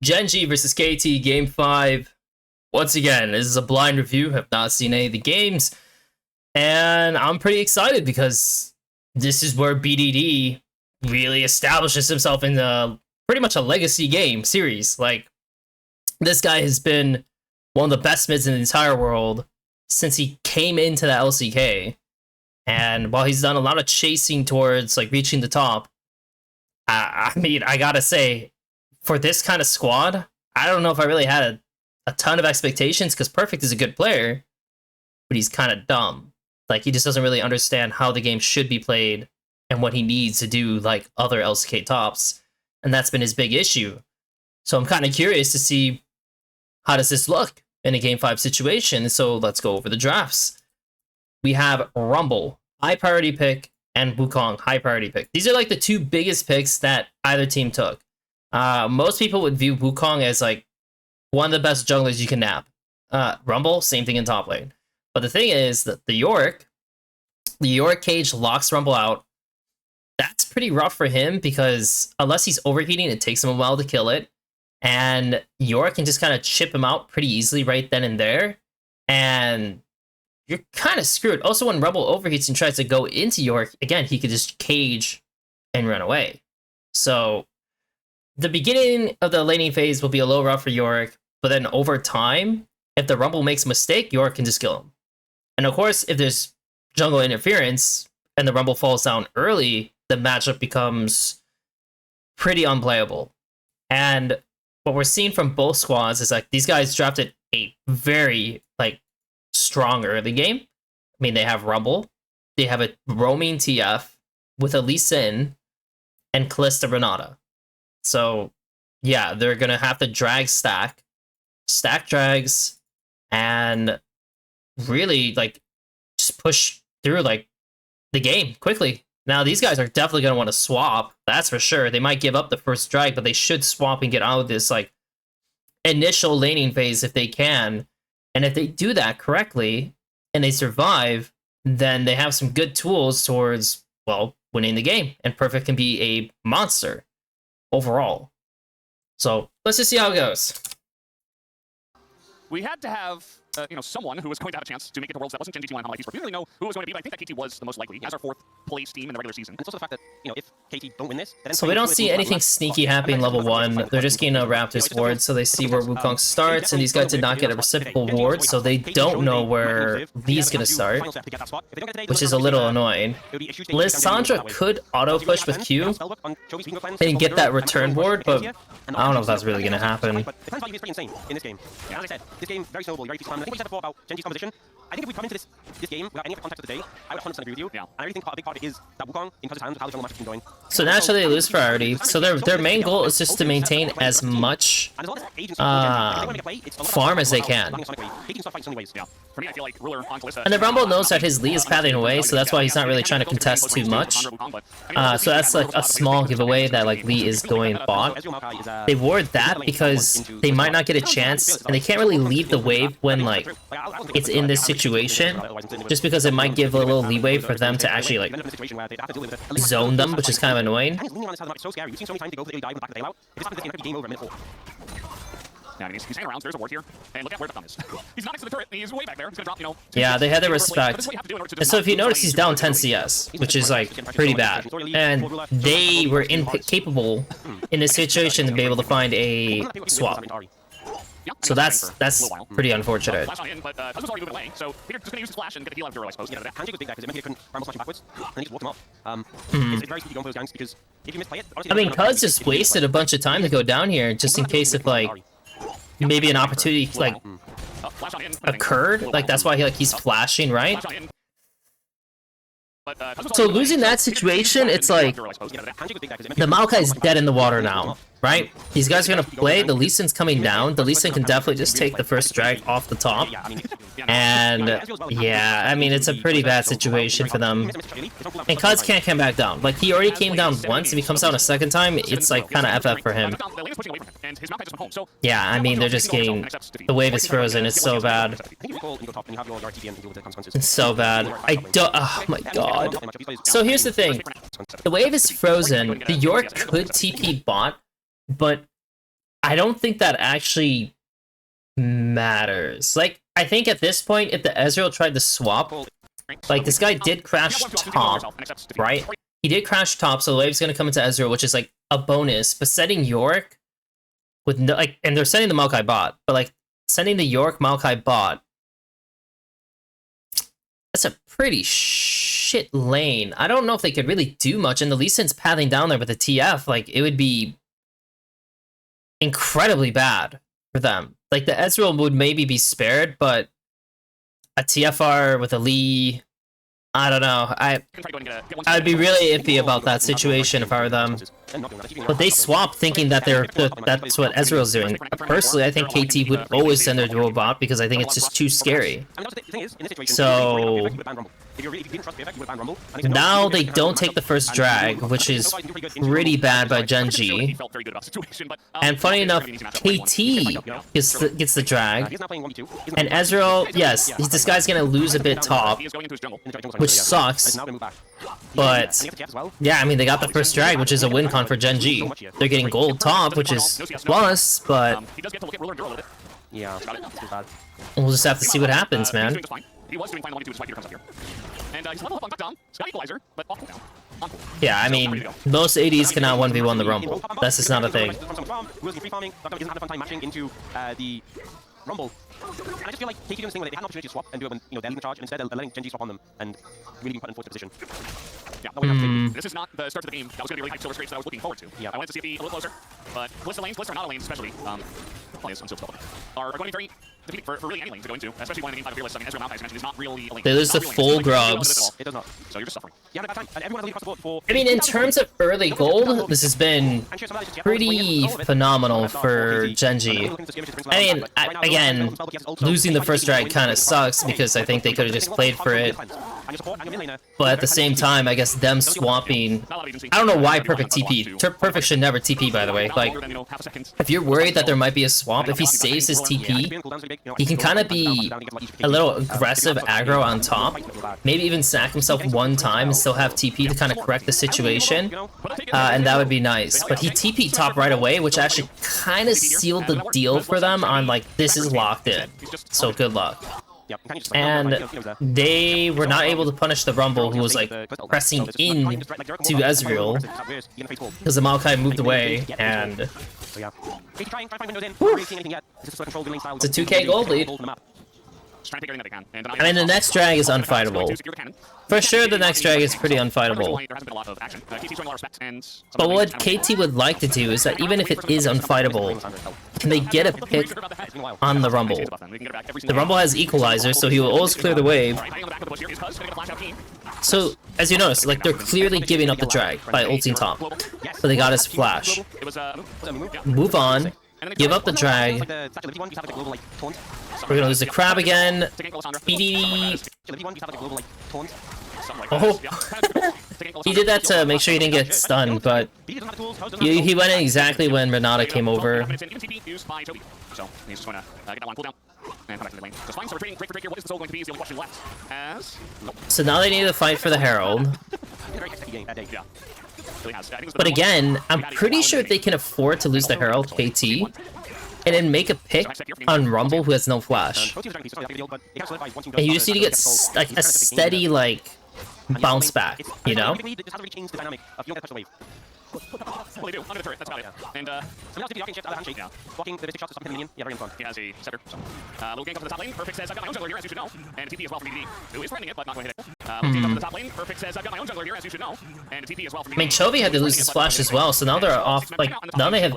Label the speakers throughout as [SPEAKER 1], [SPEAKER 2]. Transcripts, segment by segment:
[SPEAKER 1] GenG versus KT Game 5. Once again, this is a blind review. Have not seen any of the games. And I'm pretty excited because this is where BDD really establishes himself in pretty much a legacy game series. Like, this guy has been one of the best mids in the entire world since he came into the LCK. And while he's done a lot of chasing towards like reaching the top, I mean, I gotta say, for this kind of squad, I don't know if I really had a ton of expectations, because Perfect is a good player, but he's kind of dumb. Like, he just doesn't really understand how the game should be played and what he needs to do like other LCK tops. And that's been his big issue. So I'm kind of curious to see, how does this look in a Game 5 situation? So let's go over the drafts. We have Rumble, high priority pick, and Wukong, high priority pick. These are like the two biggest picks that either team took. Most people would view Wukong as like one of the best junglers you can nab. Rumble, same thing in top lane. But the thing is that the Yorick cage locks Rumble out. That's pretty rough for him, because unless he's overheating, it takes him a while to kill it. And Yorick can just kind of chip him out pretty easily right then and there. And you're kind of screwed. Also, when Rumble overheats and tries to go into Yorick, again, he could just cage and run away. So the beginning of the laning phase will be a little rough for Yorick, but then over time, if the Rumble makes a mistake, Yorick can just kill him. And of course, if there's jungle interference and the Rumble falls down early, the matchup becomes pretty unplayable. And what we're seeing from both squads is like these guys drafted a very like strong early game. I mean, they have Rumble, they have a roaming TF with a Lee Sin and Kalista Renata. So yeah, they're gonna have to drag stack drags, and really like just push through like the game quickly. Now these guys are definitely gonna want to swap, that's for sure. They might give up the first drag, but they should swap and get out of this like initial laning phase if they can. And if they do that correctly and they survive, then they have some good tools towards, well, winning the game. And Perfect can be a monster overall. So let's just see how it goes.
[SPEAKER 2] We had to have, someone who was going to have a chance to make it to Worlds that wasn't GenG T1 and Highlight. We didn't really know who it was going to be, but I think that KT was the most likely as our fourth place team in the regular season. And it's also the fact that, if KT don't win this, then
[SPEAKER 1] so we don't see anything sneaky happening level 1. They're just getting a Raptors ward, so they see where Wukong starts, and these guys did not get a reciprocal ward, so they don't know where Lee's going to start, which is a little annoying. Lissandra could auto push with Q and get that return ward, but I don't know if that's really going to happen.
[SPEAKER 3] But the time value is pretty insane in this game. Yeah, as I said, this game very snowball, very fun. I think we said before about GenG's composition. I think if we come into this game without any of the context of the day, I would 100% agree with you. Yeah. And I really think a big part of it is that Wukong, in Cuzz's hands, how the jungle matchup's been going.
[SPEAKER 1] So naturally they lose priority. So their main goal is just to maintain as much farm as they can. And the Rumble knows that his Lee is pathing away, so that's why he's not really trying to contest too much. So that's like a small giveaway that like Lee is going bot. They ward that because they might not get a chance, and they can't really leave the wave when like it's in this situation, just because it might give a little leeway for them to actually like zone them, which is kind of annoying.
[SPEAKER 2] Yeah, I mean, he's hanging around. There's a ward here, and look at where the thumb is. He's not next to the turret. He's way back there. He's gonna drop,
[SPEAKER 1] Yeah, they had the respect. And so if you notice, he's down 10 CS, which is like pretty bad. And they were incapable in this situation to be able to find a swap. So that's pretty unfortunate. I mean, Cuzz just wasted a bunch of time to go down here, just in case if like maybe an opportunity like occurred. Like that's why he's flashing, right? So losing that situation, it's like the Maokai is dead in the water now, right? These guys are gonna play. The Lee Sin's coming down. The Lee Sin can definitely just take the first drag off the top. And yeah, I mean, it's a pretty bad situation for them. And Cuzz can't come back down. Like, he already came down once. If he comes down a second time, it's like kind of FF for him. Yeah, I mean, they're just getting... The wave is frozen. It's so bad. It's so bad. I don't... Oh my god. So here's the thing. The wave is frozen. The York could TP bot, but I don't think that actually matters. Like, I think at this point, if the Ezreal tried to swap, like, this guy did crash top, right? He did crash top, so the wave's gonna come into Ezreal, which is, like, a bonus. But setting York with no, like, and they're sending the Maokai bot, but, like, sending the York Maokai bot, that's a pretty shit lane. I don't know if they could really do much, and the Lee Sin's pathing down there with the TF, like, it would be incredibly bad for them. Like, the Ezreal would maybe be spared, but a TFR with a Lee, I don't know. I'd be really iffy about that situation if I were them. But they swapped thinking that that's what Ezreal's doing. Personally, I think KT would always send their dual bot because I think it's just too scary. So now they don't take the first drag, which is pretty bad by GenG. And funny enough, KT gets the drag. And Ezreal, yes, this guy's gonna lose a bit top, which sucks. But yeah, I mean, they got the first drag, which is a win con for GenG. They're getting gold top, which is plus, but
[SPEAKER 3] Yeah,
[SPEAKER 1] we'll just have to see what happens, man.
[SPEAKER 2] He was doing fine when he despite Peter comes up here. And he's level up on knockdown. Sky equalizer, but off cooldown.
[SPEAKER 1] Yeah, I mean, most ADs cannot 1v1 the Rumble. That's just not a thing.
[SPEAKER 3] Rumble. And I just feel like KT doing this thing where they had an opportunity to swap and do it when, you know, they're leading the charge, and instead they're letting GenG swap on them and really being put in forced position. Yeah, no, we have to
[SPEAKER 2] This is not the start of the game that was going to be really hyped silver straight that I was looking forward to. Yeah, I wanted to see it be a little closer, but Blitz lanes, Blitz are not lanes especially, players on Silver are going to be very defeating for really any lane to go into, especially when the game 5 of Fearless. I mean, Ezreal Maokai, as mentioned, is not really a lane.
[SPEAKER 1] They lose the full grubs.
[SPEAKER 3] It does not.
[SPEAKER 2] So you're just suffering.
[SPEAKER 3] Yeah, no, and everyone has across the board for...
[SPEAKER 1] I mean, in terms of early gold, this has been pretty phenomenal for GenG. I mean, again, losing the first drag kind of sucks because I think they could have just played for it. But at the same time, I guess them swapping... I don't know why Perfect TP. Perfect should never TP, by the way. Like, if you're worried that there might be a swap, if he saves his TP, he can kind of be a little aggressive aggro on top. Maybe even sack himself one time and still have TP to kind of correct the situation. And that would be nice. But he TP'd top right away, which actually kind of sealed the deal for them on, like, this is locked in. So good luck. And they were not able to punish the Rumble, who was, like, pressing in to Ezreal because the Maokai moved away, and it's a 2k gold lead. I mean, the next drag is unfightable. For sure, the next drag is pretty unfightable. But what KT would like to do is that even if it is unfightable, can they get a pick on the Rumble? The Rumble has Equalizer, so he will always clear the wave. So, as you notice, like, they're clearly giving up the drag by ulting top. So they got his flash. Move on. Give up the drag. We're gonna lose the crab again. BDD. Oh, he did that to make sure he didn't get stunned, but he went in exactly when Renata came over.
[SPEAKER 2] So he's just going to get that one cooldown and come back to the lane. Just fine, so retreating break for break here. What is the soul going to be is the only question left. As...
[SPEAKER 1] So now they need to fight for the Herald. But again, I'm pretty sure they can afford to lose the Herald KT and then make a pick on Rumble who has no flash. And you just need to get like a steady, like, bounce back, you know?
[SPEAKER 2] Well, they do. Under the turret, that's about it. And, blocking the shots to stop him minion. Yeah, very fun. He has a scepter. So, little gank up to the top lane. Perfect says, I've got my own jungler here, as you should know. And TP as well from BDD, who is threatening it, but not going to hit it. Little gank up to the top lane. Perfect says, I've got my own jungler here, as you should know. And TP as well from BDD.
[SPEAKER 1] I mean, Chovy had to lose his flash as well, so now they're off, like, now they have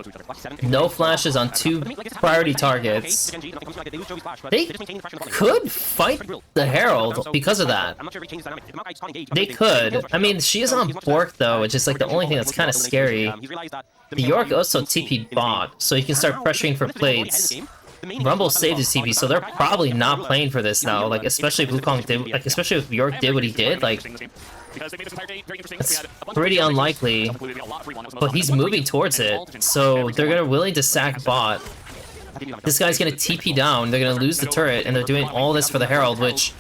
[SPEAKER 1] no flashes on 2 priority targets. They could fight the Herald because of that. They could. I mean, she is on Bork, though, which is, like, the only thing that's kind of scary. The York also TP bot, so he can start pressuring for plates. Rumble saved his TP, so they're probably not playing for this now. Like, especially if Wukong did, like, especially if York did what he did, like, it's pretty unlikely. But he's moving towards it, so they're gonna willing to sack bot. This guy's gonna TP down. They're gonna lose the turret, and they're doing all this for the Herald, which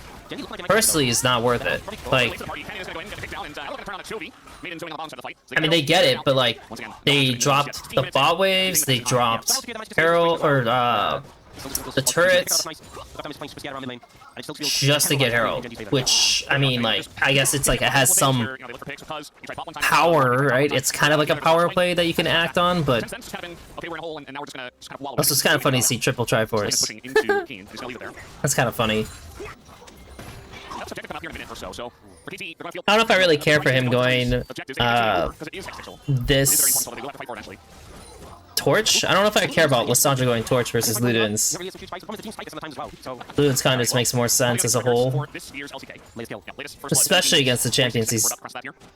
[SPEAKER 1] personally is not worth it. Like, I mean, they get it, but like, they dropped the bot waves, they dropped Herald, or the turrets, just to get Herald, which, I mean, like, I guess it's like, it has some power, right? It's kind of like a power play that you can act on, but also it's kind of funny to see triple Triforce. That's kind of funny. I don't know if I really care for him going this Torch. I don't know if I care about Lissandra going Torch versus Ludens. Ludens kind of just makes more sense as a whole, especially against the champions he's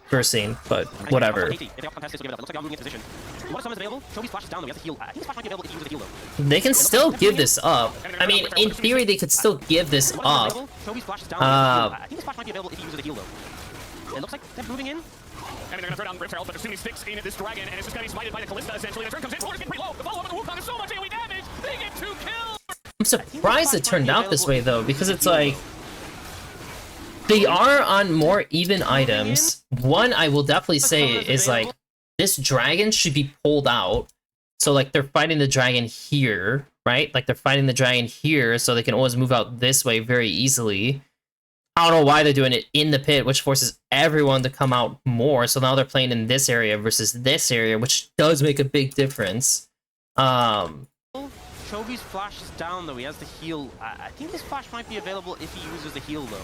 [SPEAKER 1] versing, but whatever. They can still give this up. I mean, in theory, they could still give this up.
[SPEAKER 3] It looks like they're moving in.
[SPEAKER 2] I mean, they're gonna throw down Rift Herald, but there's too many sticks in this dragon, and it's just gonna be smited by the Callista, essentially. The turn comes in, Florida's getting pretty low. The follow-up of the Wukong is so much AoE damage! They get 2 kills!
[SPEAKER 1] I'm surprised it turned out this way, though, because it's like... They are on more even items. One, I will definitely say, is like, this dragon should be pulled out. So, like, they're fighting the dragon here, right? Like, they're fighting the dragon here, so they can always move out this way very easily. I don't know why they're doing it in the pit, which forces everyone to come out more. So now they're playing in this area versus this area, which does make a big difference.
[SPEAKER 3] Chovy's flash is down, though. He has the heal. I think this flash might be available if he uses the heal, though.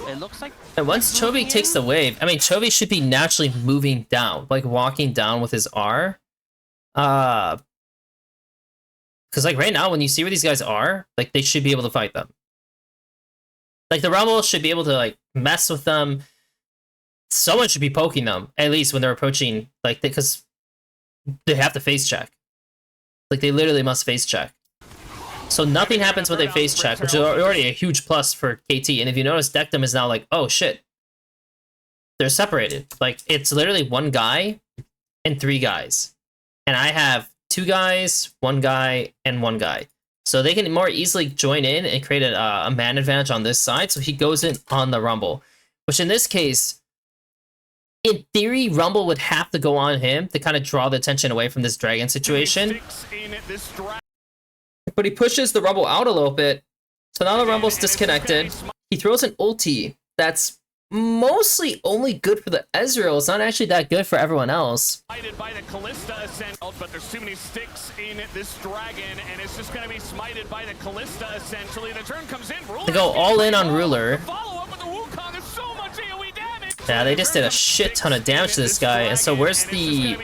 [SPEAKER 3] It looks like...
[SPEAKER 1] And once Chovy takes the wave, I mean, Chovy should be naturally moving down, like walking down with his R. Because, like, right now, when you see where these guys are, like, they should be able to fight them. Like, the Rumble should be able to, like, mess with them. Someone should be poking them, at least when they're approaching, like, because they have to face check. Like, they literally must face check. So nothing happens when they face check, which is already a huge plus for KT. And if you notice, Dectum is now like, oh, shit. They're separated. Like, it's literally one guy and 3 guys. And I have 2 guys, 1 guy, and 1 guy. So they can more easily join in and create a man advantage on this side. So he goes in on the Rumble, which in this case, in theory, Rumble would have to go on him to kind of draw the attention away from this dragon situation. But he pushes the Rumble out a little bit. So now the Rumble's disconnected. He throws an ulti that's mostly only good for the Ezreal. It's not actually that good for everyone else.
[SPEAKER 2] By the Callista essential, but there's too many sticks in this dragon, and it's just going to be smited by the Callista essentially. The turn comes in.
[SPEAKER 1] They go all in on Ruler.
[SPEAKER 2] The follow-up with the Wukong is so much AoE damage.
[SPEAKER 1] Yeah, they just did a shit ton of damage to this guy. And so where's the...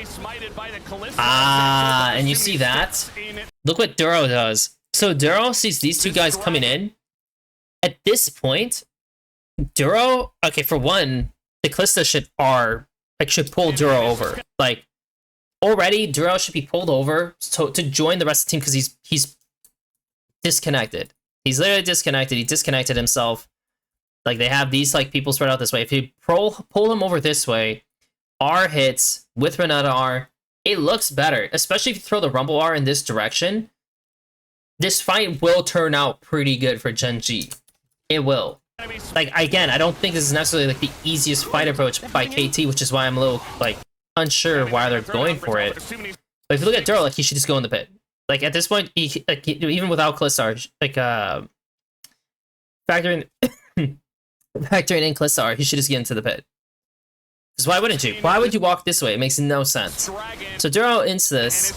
[SPEAKER 1] and you see that? Look what Duro does. So Duro sees these 2 guys coming in. At this point, Duro, okay, for one, the Callista should pull Duro over. Like, already, Duro should be pulled over to join the rest of the team because he's disconnected. He's literally disconnected. He disconnected himself. Like, they have these, like, people spread out this way. If you pull him over this way, R hits with Renata R, it looks better. Especially if you throw the Rumble R in this direction. This fight will turn out pretty good for GenG. It will. Like, again, I don't think this is necessarily, like, the easiest fight approach by KT, which is why I'm a little, like, unsure why they're going for it. But if you look at Duro, like, he should just go in the pit. Like, at this point, even without Clistar, like, factoring in Clistar, he should just get into the pit. Because why wouldn't you? Why would you walk this way? It makes no sense. So Duro ints this.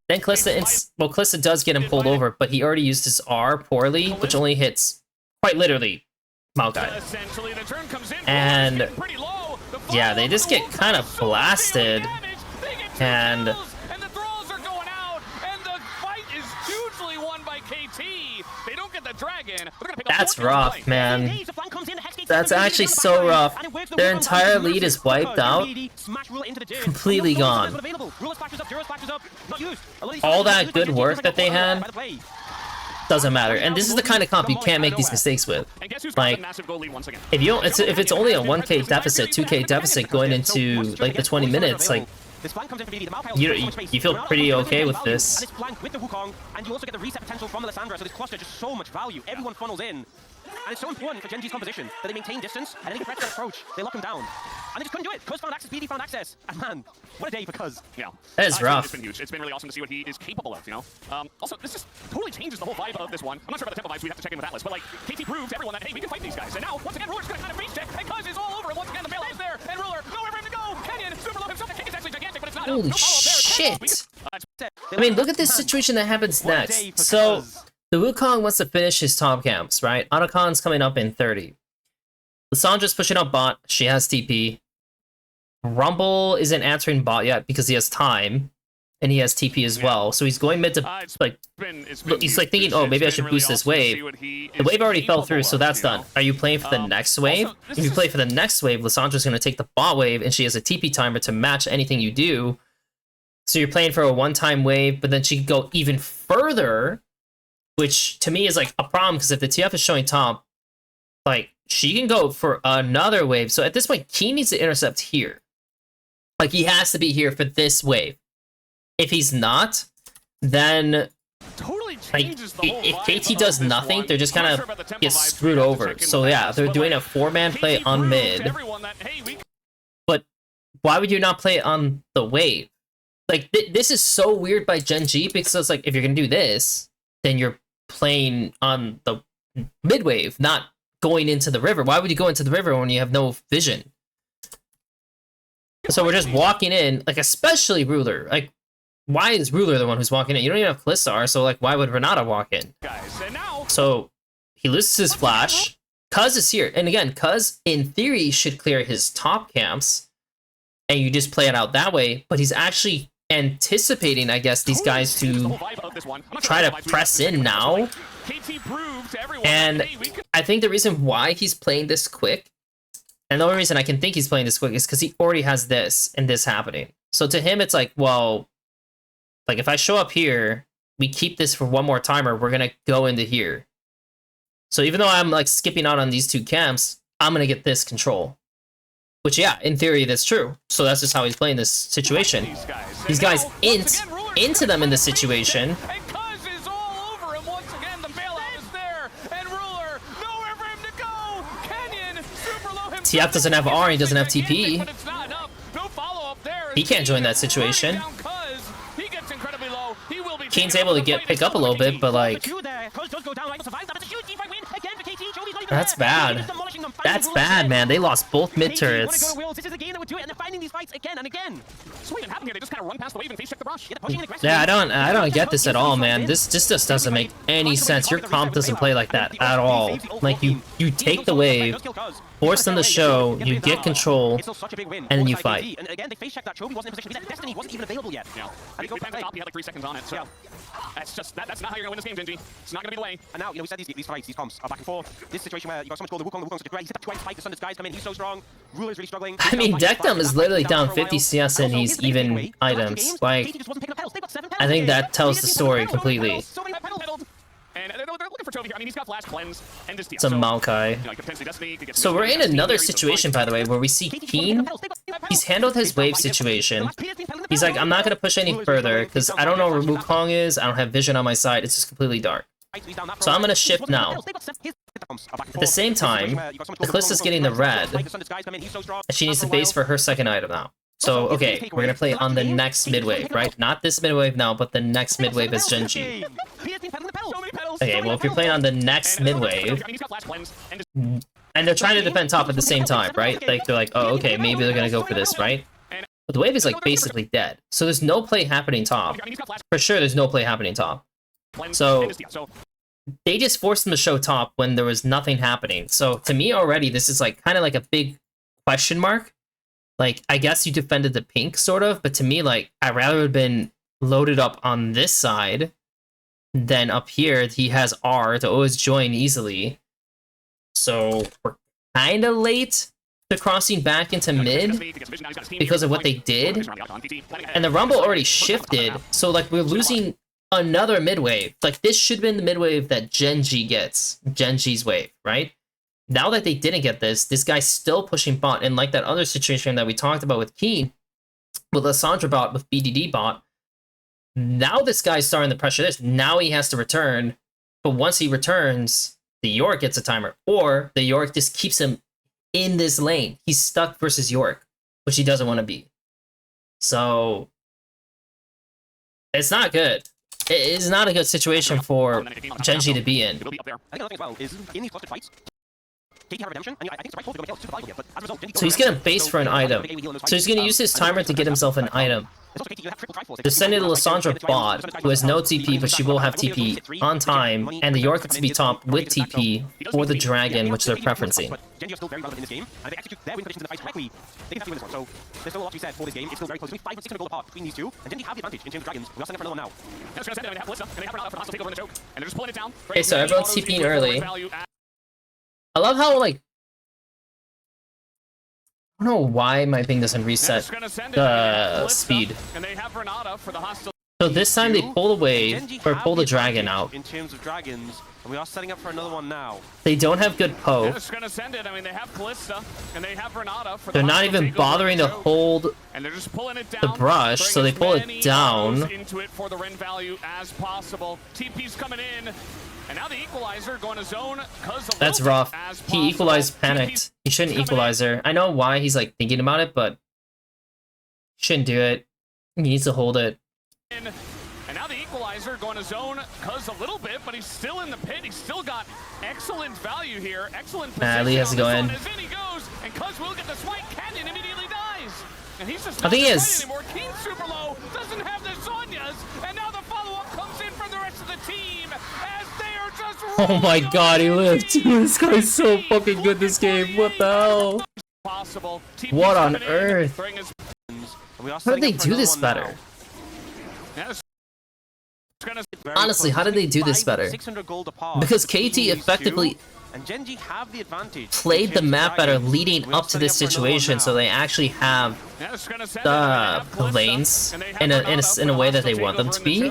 [SPEAKER 1] Then Callista does get him pulled over, but he already used his R poorly, which only hits, quite literally, Maokai. And yeah, they just get kind of blasted. And that's rough, man. That's actually so rough. Their entire lead is wiped out. Completely gone. All that good work that they had doesn't matter. And this is the kind of comp you can't make these mistakes with. Like, if it's only a 1k deficit, 2k deficit going into like the 20 minutes, like,
[SPEAKER 3] This flank comes in for BDD. The Malphite also has so much space.
[SPEAKER 1] You feel
[SPEAKER 3] We're not
[SPEAKER 1] pretty
[SPEAKER 3] allowed to
[SPEAKER 1] okay
[SPEAKER 3] really
[SPEAKER 1] with
[SPEAKER 3] value.
[SPEAKER 1] this.
[SPEAKER 3] And this flank with the Wukong, and you also get the reset potential from the Lissandra, so this cluster just so much value. Everyone funnels in. And it's so important for GenG's composition that they maintain distance, and any threats that approach, they lock them down. And they just couldn't do it. Cuzz found access, BD found access. And man, what a day for Cuzz.
[SPEAKER 2] Yeah.
[SPEAKER 1] That is rough.
[SPEAKER 2] It's been huge. It's been really awesome to see what he is capable of, you know? Also, this just totally changes the whole vibe of this one. I'm not sure about the tempo vibes, we have to check in with Atlas, but like, KT proved to everyone that, hey, we can fight these guys. And now, once again, Ruler's gonna kind of reach check, and Cuzz is all over it. Once again, the bailout is there, and Ruler, nowhere for him to go. Kenyon, super low himself, the kick is actually gigantic, but it's not
[SPEAKER 1] Holy
[SPEAKER 2] enough. No follow-up there.
[SPEAKER 1] shit! I mean, look at this situation that happens next. So, the Wukong wants to finish his top camps, right? Otacon's coming up in 30. Lissandra's pushing up bot. She has TP. Rumble isn't answering bot yet because he has time. And he has TP as well. So he's going mid to, like, he's like thinking, oh, maybe I should boost this wave. The wave already fell through, so that's done. Are you playing for the next wave? If you play for the next wave, Lissandra's going to take the bot wave, and she has a TP timer to match anything you do. So you're playing for a one-time wave, but then she can go even further, which to me is like a problem, because if the TF is showing top, like, she can go for another wave. So at this point, Keen needs to intercept here. Like, he has to be here for this wave. If he's not, then
[SPEAKER 2] totally
[SPEAKER 1] like,
[SPEAKER 2] changes the whole
[SPEAKER 1] if
[SPEAKER 2] vibe
[SPEAKER 1] KT does
[SPEAKER 2] of this
[SPEAKER 1] nothing,
[SPEAKER 2] one.
[SPEAKER 1] they're just
[SPEAKER 2] I'm
[SPEAKER 1] kind
[SPEAKER 2] not sure
[SPEAKER 1] of
[SPEAKER 2] about the tempo
[SPEAKER 1] get
[SPEAKER 2] vibes,
[SPEAKER 1] screwed
[SPEAKER 2] we have to
[SPEAKER 1] over.
[SPEAKER 2] check in
[SPEAKER 1] So
[SPEAKER 2] with
[SPEAKER 1] yeah,
[SPEAKER 2] Atlas,
[SPEAKER 1] they're
[SPEAKER 2] but,
[SPEAKER 1] doing
[SPEAKER 2] like,
[SPEAKER 1] a 4-man play
[SPEAKER 2] KT
[SPEAKER 1] on
[SPEAKER 2] proved to
[SPEAKER 1] mid.
[SPEAKER 2] everyone that, hey, we
[SPEAKER 1] But why would you not play it on the wave? Like, this is so weird by GenG, because it's like, if you're gonna do this, then you're playing on the mid wave, not going into the river. Why would you go into the river when you have no vision? So we're just walking in, like, especially Ruler. Like, why is Ruler the one who's walking in? You don't even have Kalissar, so like, why would Renata walk in?
[SPEAKER 2] guys, and now
[SPEAKER 1] So he loses his flash. Cuzz is here, and again, Cuzz in theory should clear his top camps, and you just play it out that way. But he's actually anticipating, I guess, these guys to try to press in now. And I think the reason why he's playing this quick, and the only reason I can think he's playing this quick, is because he already has this and this happening. So to him, it's like, well, like, if I show up here, we keep this for one more timer, we're gonna go into here. So even though I'm like skipping out on these two camps, I'm gonna get this control. Which, yeah, in theory, that's true. So that's just how he's playing this situation. These guys int into them in this situation.
[SPEAKER 2] And Cuzz is all over him once again. The bailout is there, and Ruler, nowhere for him to go. Kenyon, super low himself.
[SPEAKER 1] TF doesn't have R, he doesn't have TP.
[SPEAKER 2] But it's not enough. No follow-up there.
[SPEAKER 1] He can't join that situation.
[SPEAKER 2] He gets incredibly low. He will be
[SPEAKER 1] Keen's able to pick up a little bit, but like, that's bad. That's bad, man. They lost both mid turrets. Yeah, I don't get this at all, man. This just doesn't make any sense. Your comp doesn't play like that at all. Like, you take the wave, force them to show, you get control, and then you fight.
[SPEAKER 3] And again, they face checked that Chovy wasn't in position. Destiny wasn't even available yet.
[SPEAKER 2] Yeah. And he had like 3 seconds on it, so that's not how you're gonna win this game, GenG. It's not gonna be the way.
[SPEAKER 3] And now, you know, we said these fights, these comps are back and forth. This situation where you got so much gold, the Wukong's such a great, he's hit the 2x fight, the Sun Disguise come in, he's so strong. Ruler's really struggling.
[SPEAKER 1] I mean, Dectum is literally down 50 CS and he's even items. Like, I think that tells the story completely.
[SPEAKER 2] And they're looking for Chovy here. I mean, he's got Flash Cleanse and this.
[SPEAKER 1] It's a Maokai. So we're in another situation, by the way, where we see Keen. He's handled his wave situation. He's like, I'm not going to push any further, because I don't know where Wukong is. I don't have vision on my side. It's just completely dark. So I'm going to shift now. At the same time, the Kalista's getting the red, and she needs to base for her second item now. So, okay, we're gonna play on the next mid-wave, right? Not this mid-wave now, but the next mid-wave is GenG. Okay, well, if you're playing on the next mid-wave, and they're trying to defend top at the same time, right? Like, they're like, oh, okay, maybe they're gonna go for this, right? But the wave is, like, basically dead. So there's no play happening top. For sure, there's no play happening top. So they just forced them to show top when there was nothing happening. So to me already, this is, like, kind of like a big question mark. Like, I guess you defended the pink, sort of, but to me, like, I'd rather have been loaded up on this side than up here. He has R to always join easily. So we're kind of late to crossing back into mid because of what they did. And the Rumble already shifted, so, like, we're losing another mid wave. Like, this should have been the mid wave that GenG gets. GenG's wave, right? Now that they didn't get this guy's still pushing bot, and like that other situation that we talked about with Keen, with Lissandra bot, with BDD bot. Now this guy's starting to pressure this. Now he has to return. But once he returns, the York gets a timer. Or the York just keeps him in this lane. He's stuck versus York, which he doesn't want to be. So it's not good. It is not a good situation for GenG to be in.
[SPEAKER 3] I think another thing as well is in these clustered fights, KT have redemption, and I think it's right call to go against super valuable here, but as a result, GenG
[SPEAKER 1] So he's gonna base for an item. So he's gonna use his timer to get himself an item. They're sending the Lissandra bot, who has no TP, but she will have TP on time, and the York gets to be top with TP for the Dragon, which they're preferencing.
[SPEAKER 3] But GenG are still very relevant in this game, and if they execute their win positions in the fight correctly, they can have to win this one. So there's still a lot to be said for this game. It's still very close. It's 500 and 600 gold apart between these two, and GenG have the advantage in terms of Dragons. We are setting up for another one now.
[SPEAKER 2] That's gonna send it, and they have Ballista, and they have Renata for the hostile takeover in the choke, and they're just pulling it down.
[SPEAKER 1] Okay, so everyone's TPing early. I love how, like, I don't know why my thing doesn't reset the speed.
[SPEAKER 2] And they have Renata for the hostile.
[SPEAKER 1] So this time they pull the wave, or pull the Dragon out.
[SPEAKER 3] In terms of Dragons, and we are setting up for another one now.
[SPEAKER 1] They don't have good
[SPEAKER 2] They're
[SPEAKER 1] Poe.
[SPEAKER 2] just gonna send it. I mean, they have Ballista, and they have Renata for the
[SPEAKER 1] They're not
[SPEAKER 2] hostile
[SPEAKER 1] even
[SPEAKER 2] takeover
[SPEAKER 1] bothering
[SPEAKER 2] in the
[SPEAKER 1] to
[SPEAKER 2] choke,
[SPEAKER 1] hold
[SPEAKER 2] and they're just pulling it down,
[SPEAKER 1] the brush, so they pull it down.
[SPEAKER 2] Into it for the Ren value as possible. TP's coming in, and now the equalizer going to zone.
[SPEAKER 1] That's rough. He equalized panicked. He shouldn't equalize her. I know why he's like thinking about it, but shouldn't do it. He needs to hold it.
[SPEAKER 2] And now the equalizer going to zone Cuzz a little bit, but he's still in the pit. He's still got excellent value here. Excellent position.
[SPEAKER 1] Lee has to go in.
[SPEAKER 2] As in he goes, and Cuzz will get the swipe. Canyon immediately dies. And he's just
[SPEAKER 1] I think he
[SPEAKER 2] not
[SPEAKER 1] has.
[SPEAKER 2] anymore. Keen super low, doesn't have the Sonias, and now the follow-up comes in from the rest of the team as they are just
[SPEAKER 1] Oh my god, he lived. This guy's so fucking good this game. What the hell?
[SPEAKER 2] possible.
[SPEAKER 1] What on earth?
[SPEAKER 3] How
[SPEAKER 1] did they do this better? Honestly, how did they do this better?
[SPEAKER 3] 600 gold apart
[SPEAKER 1] Because
[SPEAKER 3] between
[SPEAKER 1] KT
[SPEAKER 3] these
[SPEAKER 1] effectively
[SPEAKER 3] two, and GenG have the advantage
[SPEAKER 1] played the map better leading up to this situation, so they actually have the lanes in a way that they want them to be.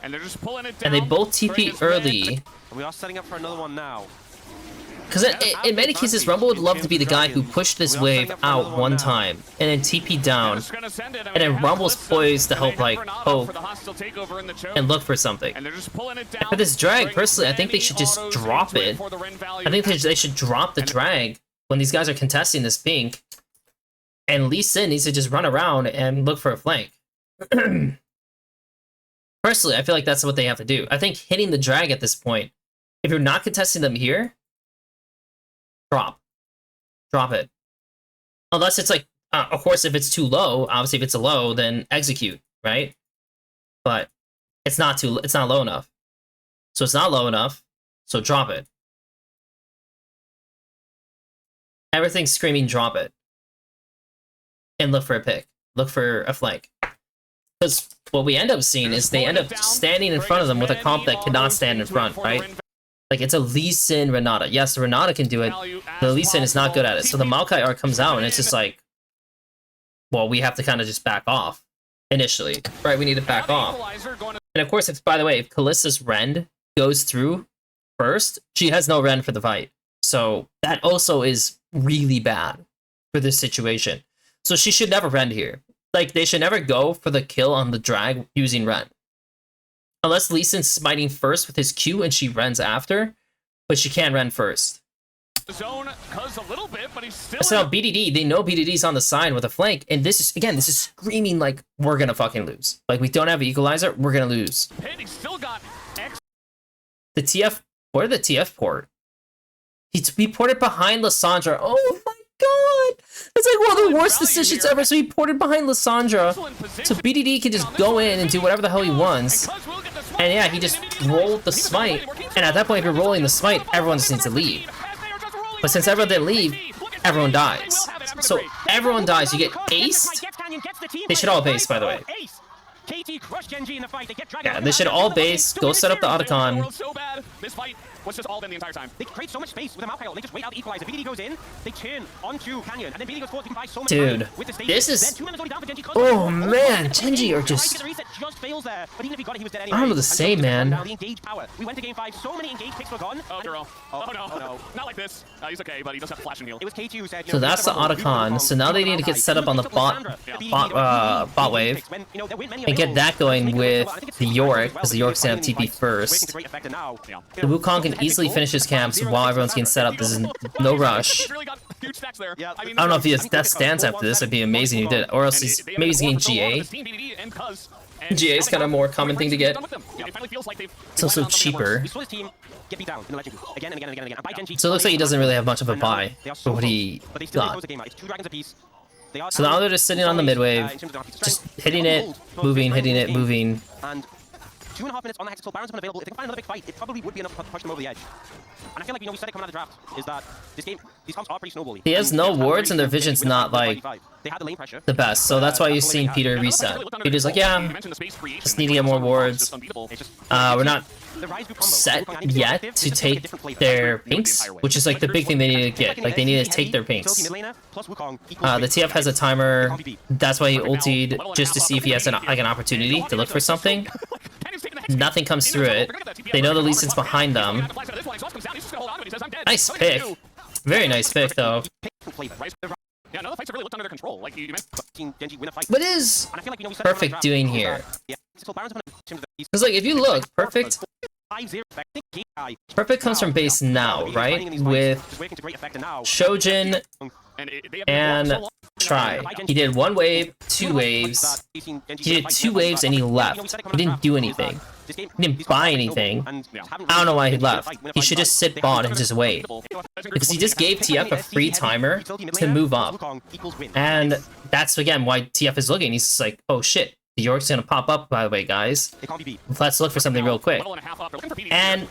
[SPEAKER 2] And
[SPEAKER 1] they both TP early.
[SPEAKER 3] We are setting up for another one now.
[SPEAKER 1] Because in many cases, Rumble would love to be the guy who pushed this wave out one time and then TP down, and then Rumble's poised to help like poke and look for something. And for this drag, personally, I think they should just drop it. I think they should drop the drag when these guys are contesting this pink, and Lee Sin needs to just run around and look for a flank. Personally, I feel like that's what they have to do. I think hitting the drag at this point, if you're not contesting them here, drop it. Unless it's like, of course, if it's too low, obviously if it's a low, then execute, right? But it's not low enough. So it's not low enough, so drop it. Everything's screaming drop it. And look for a pick. Look for a flank. Because what we end up seeing is they end up standing in front of them with a comp that cannot stand in front, right? Like, it's a Lee Sin Renata. Yes, the Renata can do it. The Lee Sin is not good at it. So the Maokai art comes out, and it's just like, well, we have to kind of just back off initially, right? We need to back off. And of course, by the way, if Kalista's Rend goes through first, she has no Rend for the fight. So that also is really bad for this situation. So she should never Rend here. Like, they should never go for the kill on the drag using Rend. Unless Lee Sin's smiting first with his Q and she Rends after, but she can't Rend first.
[SPEAKER 2] Zone Cuzz a little bit, but he's still.
[SPEAKER 1] So BDD, they know BDD's on the side with a flank, and this is screaming like we're gonna fucking lose. Like, we don't have an equalizer, we're gonna lose.
[SPEAKER 2] He's still got X.
[SPEAKER 1] The TF, where did the TF port? He ported behind Lissandra. Oh my god! That's like one of the worst decisions ever. So he ported behind Lissandra, so BDD can just go in and do whatever the hell he wants. And yeah, he just rolled the smite. And at that point, if you're rolling the smite, everyone just needs to leave. But since everyone didn't leave, everyone dies. So everyone dies. You get aced. They should all base, by the way.
[SPEAKER 3] GenG in the fight. They get dragged
[SPEAKER 1] Yeah,
[SPEAKER 3] out.
[SPEAKER 1] they should all base, go set up the Otacon.
[SPEAKER 2] So bad. This fight was just all them the entire time.
[SPEAKER 3] They create so much space with a Malphite. They just wait out the equalizer. BDD goes in, they turn onto Canyon, and then BDD goes forward. They can buy so much
[SPEAKER 1] Dude,
[SPEAKER 3] time with the stage.
[SPEAKER 1] this is-
[SPEAKER 3] Then 2 members already down for GenG Cuzz.
[SPEAKER 1] Oh man, GenG are just...
[SPEAKER 3] The reset just fails there, but even if he got it, he was dead anyway.
[SPEAKER 1] I don't know what to
[SPEAKER 3] And
[SPEAKER 1] say,
[SPEAKER 3] so
[SPEAKER 1] man.
[SPEAKER 3] now the engage power. We went to game 5, so many engage picks were gone.
[SPEAKER 2] Oh, girl. Oh, no.
[SPEAKER 3] Oh, no.
[SPEAKER 2] Not like this. He's okay, but he does have a flash and heal.
[SPEAKER 3] It was KT who said,
[SPEAKER 1] So that's the Otacon. So now they need to get set up on the bot wave and get that going with the Yorick, because the Yorick's gonna have TP first. The Wukong can easily finish his camps while everyone's getting set up. This is no rush.
[SPEAKER 2] He's really got huge stacks there.
[SPEAKER 3] Yeah.
[SPEAKER 2] I mean,
[SPEAKER 1] I don't know if he has death stance after this. It'd be amazing if he did. Or else he's maybe he's getting GA. GA is kind of more common thing to get. It's also cheaper.
[SPEAKER 3] We saw his team get beat down in the legendary again and again and again and again. And by GenG,
[SPEAKER 1] So it looks like he doesn't really have much of a buy
[SPEAKER 3] they are
[SPEAKER 1] for
[SPEAKER 3] so
[SPEAKER 1] what he
[SPEAKER 3] close, but they still
[SPEAKER 1] got.
[SPEAKER 3] close the game out. It's 2 dragons apiece. They are
[SPEAKER 1] So now they're just sitting on the mid wave, just hitting it, moving, hitting it, moving.
[SPEAKER 3] And 2.5 minutes on the Hexatol. Baron's unavailable. If they can find another big fight, it probably would be enough to push them over the edge. And I feel like, we said it coming out of the draft, is that this game, these comps are pretty snowbally.
[SPEAKER 1] He has no wards and their vision's not like
[SPEAKER 3] they had the lane pressure.
[SPEAKER 1] the best, so that's why you've seen Peter reset. Peter's like, yeah, just need to get more wards. We're not set yet to take their pinks, which is like the big thing they need to get. Like they need to take their pinks. The TF has a timer. That's why he ultied, just to see if he has an opportunity to look for something. Nothing comes through it. They know the Lee Sin's behind them. Nice pick. Very nice pick though.
[SPEAKER 2] Yeah, no, the fights have really looked under their control. Like you mentioned.
[SPEAKER 1] What is Perfect doing here? Because like if you look, Perfect comes from base now, right? With Shojin and Try. He did 1 wave, 2 waves. He did 2 waves and he left. He didn't do anything. He didn't buy anything. I don't know why he left. He should just sit bot and just wait. Because he just gave TF a free timer to move up. And that's, again, why TF is looking. He's just like, oh shit, the York's gonna pop up, by the way, guys. Let's look for something real quick. And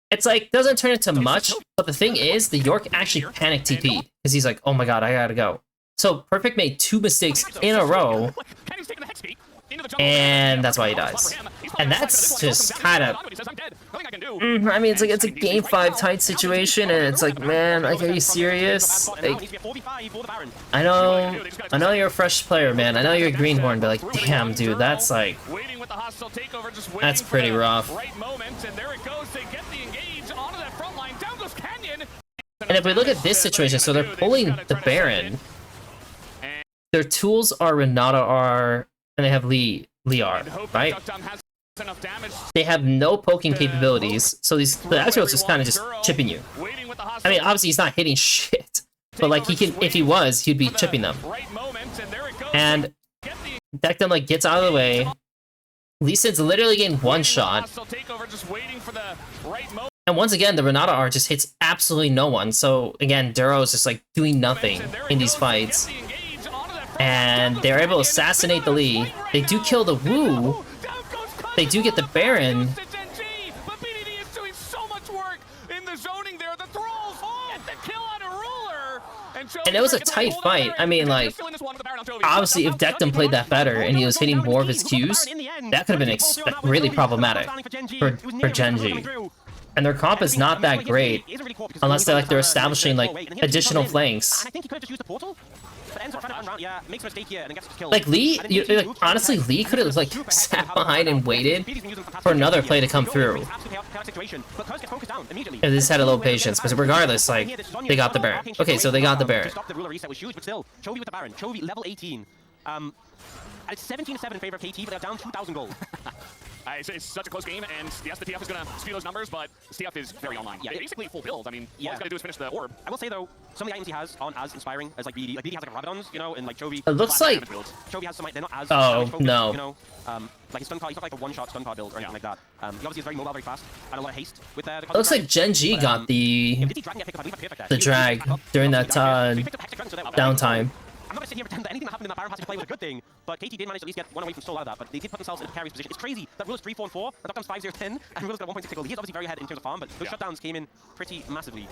[SPEAKER 1] it's like, doesn't turn into much, but the thing is, the York actually panicked TP. Because he's like, oh my god, I gotta go. So Perfect made 2 mistakes in a row. And that's why he dies. And that's just kind of... I mean, it's a game 5 tight situation, and it's like, man, like, are you serious? Like, I know you're a fresh player, man. I know you're a greenhorn, but like, damn, dude, that's like... That's pretty rough. And if we look at this situation, so they're pulling the Baron. Their tools are Renata R, and they have Liar, right? They have no poking capabilities, so the Axial's just kind of just chipping you. I mean, obviously he's not hitting shit, but like he can, if he was, he'd be chipping them. And Dectum like gets out of the way. Lee Sin's literally getting 1 shot. And once again, the Renata R just hits absolutely no one. So again, Duro is just like doing nothing in these fights. And they're able to assassinate the Lee. They do kill the Wu. They do get the Baron. And it was a tight fight. I mean, like, obviously, if Dectum played that better and he was hitting more of his Qs, that could have been really problematic for GenG. And their comp is not that great unless they're establishing like additional flanks. Like Lee, like, honestly, Lee could have like sat behind and waited for another play to come through. And they just had a little patience, but regardless, like, they got the Baron. Okay, so they got the Baron.
[SPEAKER 3] The ruler reset was huge, but still, Chovy with the Baron. Chovy level 18. It's 17-7 in favor of KT, but they're down 2,000 gold.
[SPEAKER 2] It's such a close game, and yes, the TF is going to speed those numbers, but the TF is very online. Yeah, basically full build. I mean, all he's got to do is finish the orb.
[SPEAKER 3] I will say, though, some of the items he has aren't as inspiring as, like, BDD. Like, BDD has, like, Rabadons, you know, and, like, Chovy...
[SPEAKER 1] It looks like...
[SPEAKER 3] Chovy has some, like, they're not as...
[SPEAKER 1] Oh,
[SPEAKER 3] focused,
[SPEAKER 1] no.
[SPEAKER 3] You know? Like, his stun card, he's not, like, a one-shot stun card build or anything like that. He obviously is very mobile, very fast, and a lot of haste with the...
[SPEAKER 1] It looks like GenG got the drag during that downtime.
[SPEAKER 3] I'm not going to sit here and pretend that anything that happened in that Baron Pass play was a good thing, but KT did manage to at least get 1 away from Soul out of that, but they did put themselves in a precarious position. It's crazy that Ruler's 3, 4, and 4, and Doctom's 5, 0, 10, and Ruler's got 1.6 gold. He is obviously very ahead in terms of farm, but those shutdowns came in pretty massively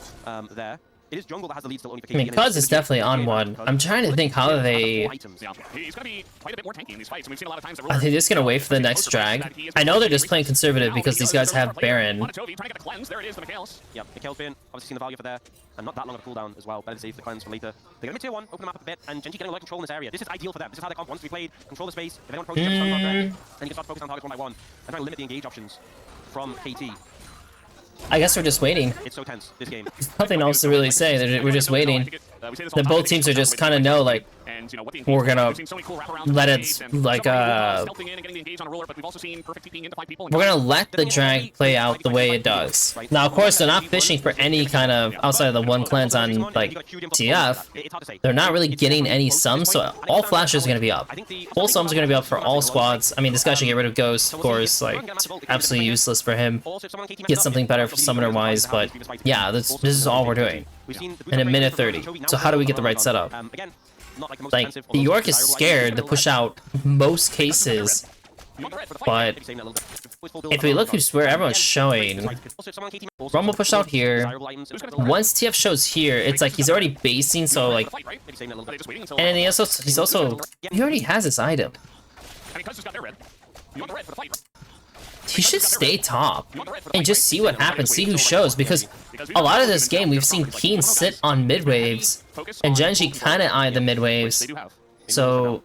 [SPEAKER 3] there. It is jungle that has the lead still only for
[SPEAKER 1] I mean, Cuzz is definitely on one. I'm trying to think how they...
[SPEAKER 2] Yeah, he's going to be quite a bit more tanky in these fights. And we've seen a lot of times that
[SPEAKER 1] Are they just gonna wait for the next drag? I know they're just playing conservative because these guys have Baron.
[SPEAKER 2] There it is, the Mikhail's.
[SPEAKER 3] Yeah, Mikhail's been obviously seen the value for there, and not that long of a cooldown as well. Better to save the cleanse for later. They're going to be tier 1, open the map up a bit, and GenG getting a lot of control in this area. This is ideal for them. This is how their comp wants to be played. Control the space. If they don't approach each other, then you can start focusing on targets one by one and try to limit the engage options from KT.
[SPEAKER 1] I guess we're just waiting.
[SPEAKER 3] It's so tense, this game.
[SPEAKER 1] Nothing else to really say. We're just waiting. The both teams are just kind of know, like, we're gonna let it, like, we're gonna let the drag play out the way it does. Now, of course, they're not fishing for any kind of, outside of the one cleanse on, like, TF, they're not really getting any sums, so all flashes are gonna be up. Full sums are gonna be up for all squads. I mean, this guy should get rid of Ghost, of course, like, it's absolutely useless for him. Get something better summoner-wise, but yeah, this is all we're doing. In a minute 30. So how do we get the right setup? Like, York is scared to push out most cases, but if we look where everyone's showing, Rumble pushed out here. Once TF shows here, it's like he's already basing, so like, and he already has his item. He should stay top and just see what happens, see who shows, because a lot of this game we've seen Keen sit on mid waves and GenG kind of eye the mid waves, so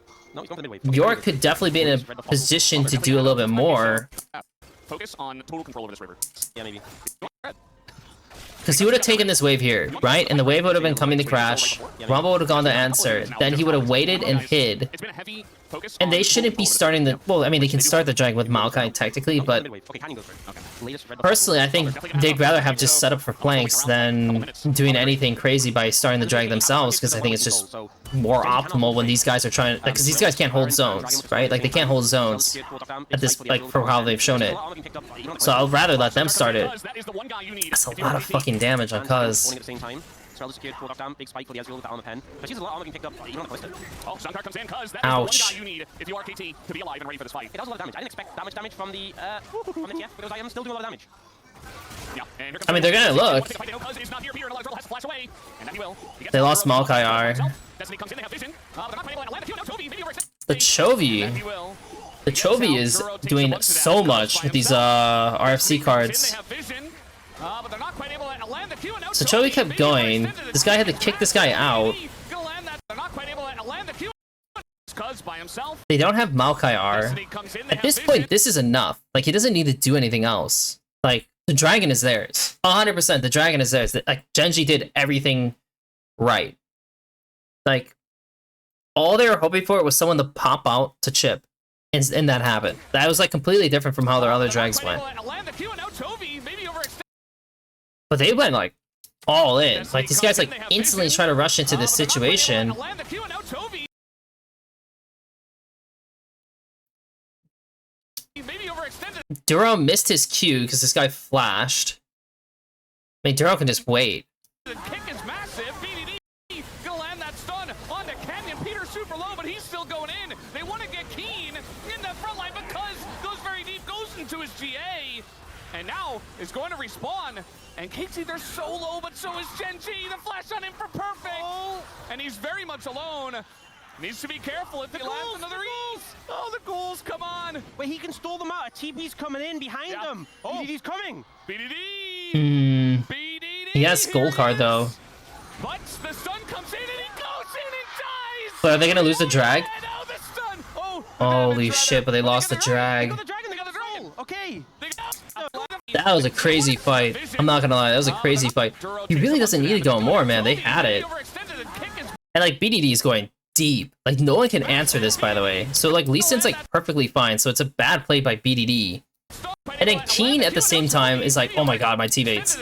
[SPEAKER 1] York could definitely be in a position to do a little bit more.
[SPEAKER 2] Focus on total control over this river.
[SPEAKER 3] Yeah, maybe.
[SPEAKER 1] Because he would have taken this wave here, right? And the wave would have been coming to crash. Rumble would have gone to answer. Then he would have waited and hid. And they shouldn't be starting the... Well, I mean, they can start the drag with Maokai technically, but... Personally, I think they'd rather have just set up for flanks than doing anything crazy by starting the drag themselves, because I think it's just more optimal when these guys are trying... Because these guys can't hold zones, right? Like, they can't hold zones at this, like, for how they've shown it. So I'd rather let them start it. That's a lot of fucking damage on Cuzz. Ouch.
[SPEAKER 2] If you are KT to be alive and ready for this fight.
[SPEAKER 3] It does a lot of damage. I didn't expect that much damage from the TF, because I am still doing a lot of damage.
[SPEAKER 1] I mean, they're gonna look. They lost Maokai R. The Chovy is doing so much with these RFC cards. So Chovy kept going. This guy had to kick this guy out. They don't have Maokai R. At this point, this is enough. Like, he doesn't need to do anything else. Like, the dragon is theirs. 100%, the dragon is theirs. Like, GenG did everything right. Like, all they were hoping for was someone to pop out to chip. And that happened. That was, like, completely different from how their other drags went. But they went, like, all in. Like, these guys, like, instantly try to rush into this situation. Duro missed his Q because this guy flashed. I mean, Duro can just wait.
[SPEAKER 2] The kick is massive. BDD gonna land that stun on the Canyon. Peter super low, but he's still going in. They want to get Keen in the front line because goes very deep, goes into his GA, and now is going to respawn. And KT, they're so low, but so is GenG. The flash on him for perfect, and he's very much alone. Needs to be careful if he lands another E. Oh, the ghouls, come on.
[SPEAKER 3] Wait, he can stall them out. A TP's coming in behind them. Oh. BDD's coming.
[SPEAKER 2] BDD. BDD.
[SPEAKER 1] He has gold card, though.
[SPEAKER 2] But the stun comes in and he goes in and dies.
[SPEAKER 1] But are they going to lose the drag?
[SPEAKER 2] Oh, the stun. Oh,
[SPEAKER 1] holy shit, but they lost the drag.
[SPEAKER 3] They got the dragon, they got the dragon. Okay.
[SPEAKER 1] That was a crazy fight. I'm not going to lie, that was a crazy fight. He really doesn't need to go more, man. They had it. And, like, BDD is going deep. Like, no one can answer this, by the way. So, like, Lee Sin's, like, perfectly fine. So it's a bad play by BDD. And then Keen, at the same time, is like, oh my god, my teammates.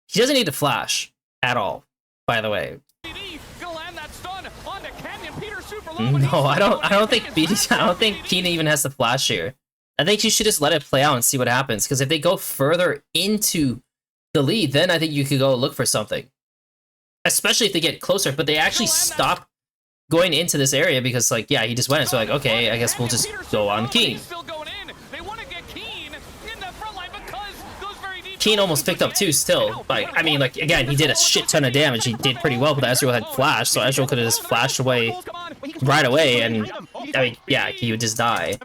[SPEAKER 1] He doesn't need to flash at all, by the way. No, I don't think BDD, I don't think Keen even has to flash here. I think you should just let it play out and see what happens. Because if they go further into the lead, then I think you could go look for something. Especially if they get closer, but they actually stopped going into this area because, like, yeah, he just went. So, like, okay, I guess we'll just Keen almost picked up 2 still. Like, I mean, like, again, he did a shit ton of damage. He did pretty well, but Ezreal had flash, so Ezreal could have just flashed away right away, and, I mean, yeah, he would just die.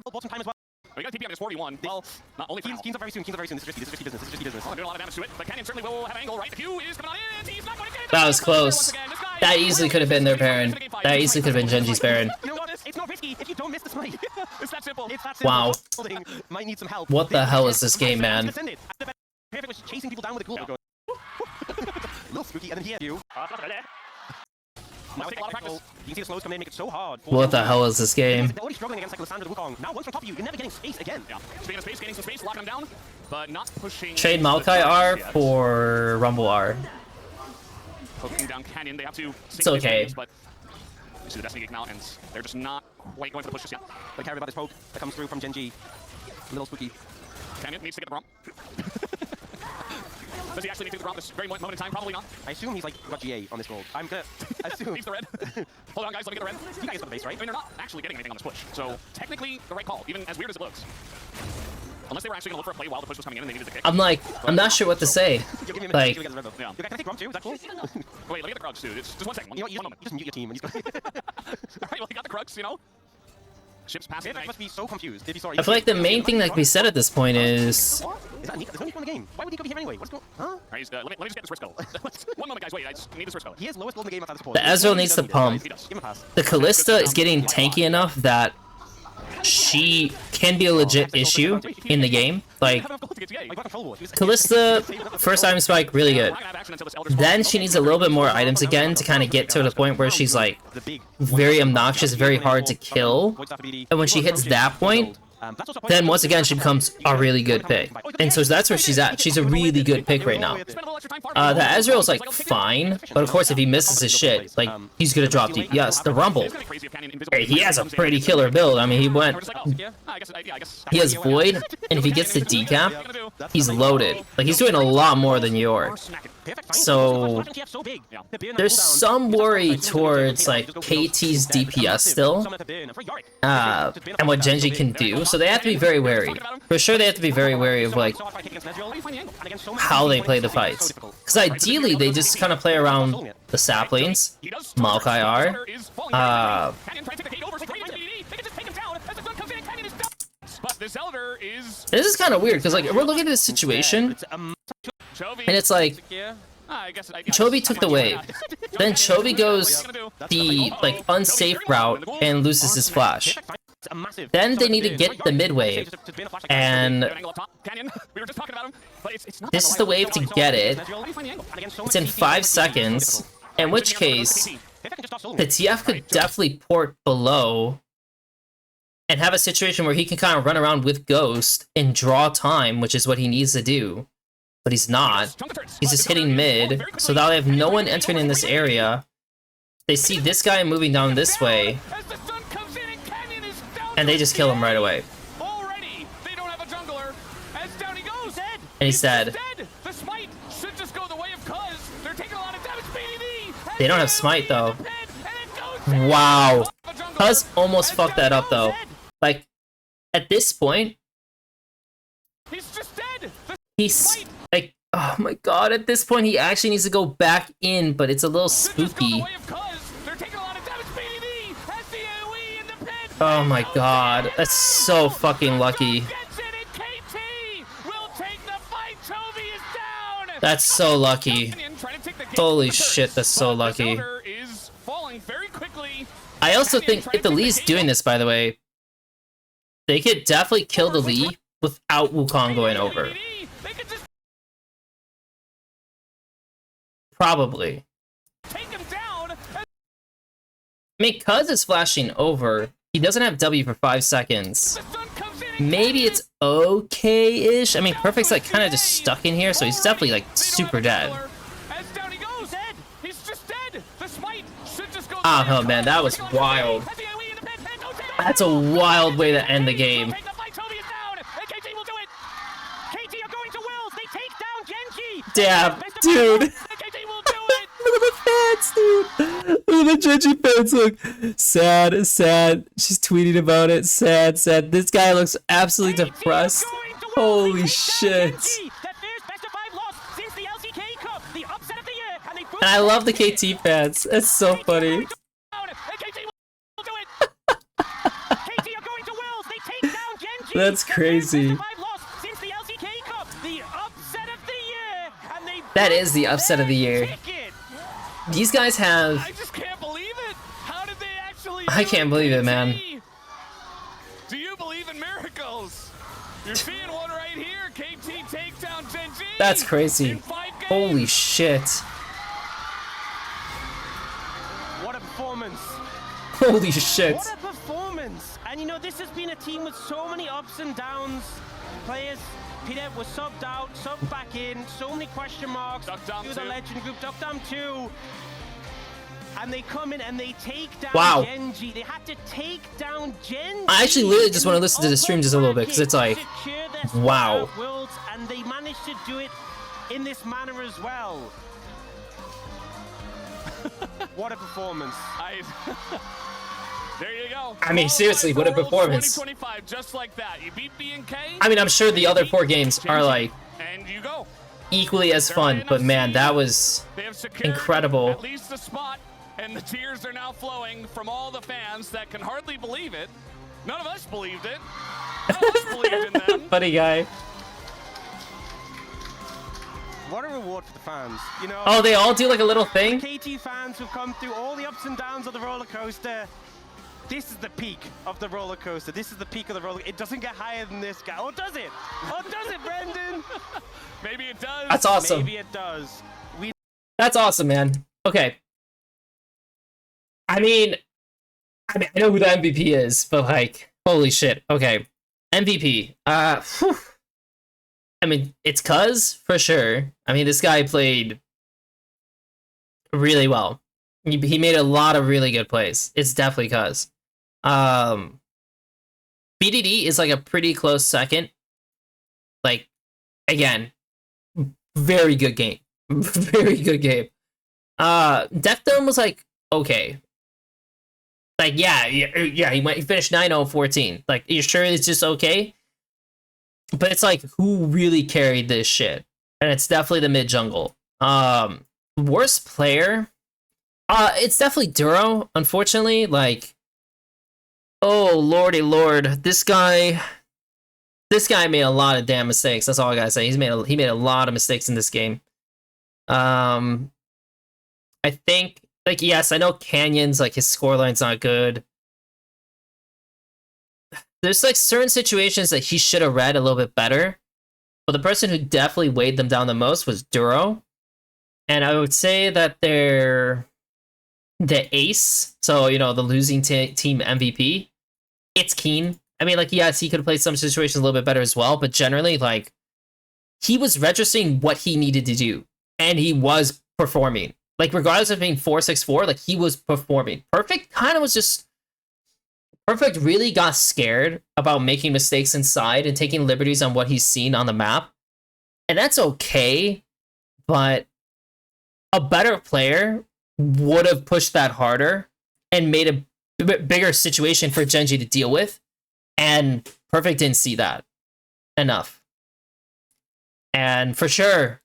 [SPEAKER 2] We got TP on his 41. Well, not only
[SPEAKER 3] Keens are very soon. Keens are very soon. This is risky business. This is risky business.
[SPEAKER 2] doing a lot of damage to it, but Canyon certainly will have angle, right? The Q is coming on in, and he's not going to get it.
[SPEAKER 1] That was close. That easily could have been their Baron. That easily could have been GenG's Baron.
[SPEAKER 3] You know what? It's not risky if you don't miss the smite.
[SPEAKER 2] It's that simple.
[SPEAKER 3] It's that simple.
[SPEAKER 1] Wow.
[SPEAKER 3] Might need some help.
[SPEAKER 1] What the hell is this game, man?
[SPEAKER 3] Perfect was chasing people down with a cooldown. Little spooky, and then here you. Now
[SPEAKER 2] Take a lot of practice.
[SPEAKER 3] you can see the slows come in, make it so hard.
[SPEAKER 1] What the hell is this game?
[SPEAKER 3] They're already struggling against like Lysandra and Wukong. Now once on top of you, you're never getting space again.
[SPEAKER 2] Yeah. Speaking of space, getting some space, locking him down, but not pushing.
[SPEAKER 1] Trade Maokai R for Rumble R.
[SPEAKER 2] Poking down Canyon, they have to.
[SPEAKER 1] It's okay.
[SPEAKER 2] But you see the Destiny Geek now, and they're just not quite going for the push just yet.
[SPEAKER 3] They care about this poke that comes through from GenG. A little spooky.
[SPEAKER 2] Canyon needs to get the romp. Does he actually need to get the romp this very moment in time? Probably not.
[SPEAKER 3] I assume he's like got GA on this roll. I'm gonna assume.
[SPEAKER 2] Needs the red. Hold on, guys, let me get the red.
[SPEAKER 3] You guys got the base, right?
[SPEAKER 2] I mean, they're not actually getting anything on this push, so technically the right call, even as weird as it looks. Unless they were actually going to look for a play while the push was coming in and they needed the kick.
[SPEAKER 1] I'm like, I'm not sure what to say. Like,
[SPEAKER 2] Yeah.
[SPEAKER 3] You guys can I take romp too? Is that cool?
[SPEAKER 2] Wait, let me get the Krugs, dude. It's just 1 second.
[SPEAKER 3] You know what?
[SPEAKER 2] One moment.
[SPEAKER 3] You just mute your team and he's
[SPEAKER 2] Alright, well, he got the Krugs, you know? Ships passing.
[SPEAKER 3] Perfect must be so confused. If he saw
[SPEAKER 1] I feel like the main thing that can be said at this point is
[SPEAKER 3] Is that Nico? There's no Nico in the game. Why would Nico be here anyway? What's going on? Huh?
[SPEAKER 2] Alright, let me just get this Risco. 1 moment, guys. Wait, I just need this Risco.
[SPEAKER 3] He is lowest gold in the game after this point.
[SPEAKER 1] the Ezreal needs to pump.
[SPEAKER 2] He does.
[SPEAKER 3] Give him a pass.
[SPEAKER 1] The Callista is getting tanky enough that she can be a legit issue in the game. Like, Callista, first item spike, really good. Then she needs a little bit more items again to kind of get to the point where she's like very obnoxious, very hard to kill. And when she hits that point, then once again she becomes a really good pick. And so that's where she's at. She's a really good pick right now. The Ezreal's like fine, but of course if he misses his shit, like he's gonna drop deep. Yes, the Rumble. Hey, he has a pretty killer build. I mean, he has Void, and if he gets the decap, he's loaded. Like he's doing a lot more than York. So there's some worry towards like KT's DPS still, and what GenG can do. So they have to be very wary. For sure, they have to be very wary of like how they play the fights. Because ideally, they just kind of play around the saplings, Maokai R. This is kind of weird because like we're looking at this situation, and it's like Chovy took the wave. Then Chovy goes the like unsafe route and loses his flash. Then they need to get the mid wave, and this is the wave to get it. It's in 5 seconds, in which case the TF could definitely port below and have a situation where he can kind of run around with Ghost and draw time, which is what he needs to do. But he's not. He's just hitting mid, so now they have no one entering in this area. They see this guy moving down this way, and they just kill him right away. And he's dead. They don't have smite though. Wow. Cuzz almost fucked that up though. Like, at this point, he's like, oh my god, at this point he actually needs to go back in, but it's a little spooky. Oh my god, that's so fucking lucky. That's so lucky. Holy shit, that's so lucky. I also think if the Lee's doing this, by the way, they could definitely kill the Lee without Wukong going over. Probably. I mean, Cuzz is flashing over. He doesn't have W for 5 seconds. Maybe it's okay-ish. I mean, Perfect's like kind of just stuck in here, so he's definitely like super dead. Oh man, that was wild. That's a wild way to end the game. Damn, dude. Look at the fans, dude. Look at the GenG fans. Look, sad, sad. She's tweeting about it. Sad, sad. This guy looks absolutely depressed. Holy shit. And I love the KT fans. It's so funny. That's crazy. That is the upset of the year. These guys have...
[SPEAKER 2] I just can't believe it. How did they actually...
[SPEAKER 1] I can't believe it, man.
[SPEAKER 2] Do you believe in miracles? You're seeing one right here. KT takes down GenG.
[SPEAKER 1] That's crazy. Holy shit.
[SPEAKER 3] What a performance.
[SPEAKER 1] Holy shit.
[SPEAKER 3] What a performance. And you know, this has been a team with so many ups and downs. Players, Peter was subbed out, subbed back in, so many question marks. To the legend group, Duck Down 2. And they come in and they take down GenG. They had to take down GenG.
[SPEAKER 1] I actually literally just want to listen to the stream just a little bit because it's like, wow.
[SPEAKER 3] Worlds, and they managed to do it in this manner as well. What a performance.
[SPEAKER 2] There you go.
[SPEAKER 1] I mean, seriously, what a performance.
[SPEAKER 2] 2025, just like that. You beat BNK.
[SPEAKER 1] I mean, I'm sure the other 4 games are like
[SPEAKER 2] and you go.
[SPEAKER 1] equally as fun, but man, that was incredible.
[SPEAKER 2] At least the spot, and the tears are now flowing from all the fans that can hardly believe it. None of us believed it. None of us believed in them.
[SPEAKER 1] Funny guy.
[SPEAKER 3] What a reward for the fans, you know.
[SPEAKER 1] Oh, they all do like a little thing?
[SPEAKER 3] KT fans who've come through all the ups and downs of the roller coaster. This is the peak of the roller coaster. This is the peak of the roller. It doesn't get higher than this guy. Oh, does it? Oh, does it, Brendan?
[SPEAKER 2] Maybe it does.
[SPEAKER 1] That's awesome.
[SPEAKER 3] Maybe it does.
[SPEAKER 1] That's awesome, man. Okay. I mean, I know who the MVP is, but like, holy shit. Okay. MVP. Whew. I mean, it's Cuzz for sure. I mean, this guy played really well. He made a lot of really good plays. It's definitely Cuzz. BDD is like a pretty close second. Like, again, very good game. Very good game. Death was like, okay. Like, yeah, he finished 9-0-14. Like, you sure it's just okay? But it's like, who really carried this shit? And it's definitely the mid jungle. Worst player? It's definitely Duro, unfortunately. Like, oh lordy lord, this guy made a lot of damn mistakes. That's all I gotta say. He made a lot of mistakes in this game. I think, like, yes, I know Canyon's like his scoreline's not good. There's like certain situations that he should have read a little bit better, but the person who definitely weighed them down the most was Duro, and I would say that they're the ace, so, you know, the losing team MVP, it's Keen. I mean, like, yes, he could have played some situations a little bit better as well, but generally, like, he was registering what he needed to do, and he was performing. Like, regardless of being 4-6-4, like, he was performing. Perfect kind of was just... Perfect really got scared about making mistakes inside and taking liberties on what he's seen on the map. And that's okay, but a better player would have pushed that harder and made a bigger situation for GenG to deal with, and Perfect didn't see that enough. And for sure,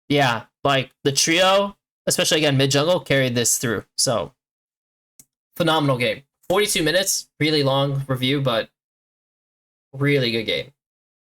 [SPEAKER 1] yeah, like the trio, especially again mid jungle, carried this through. So phenomenal game. 42 minutes, really long review, but really good game.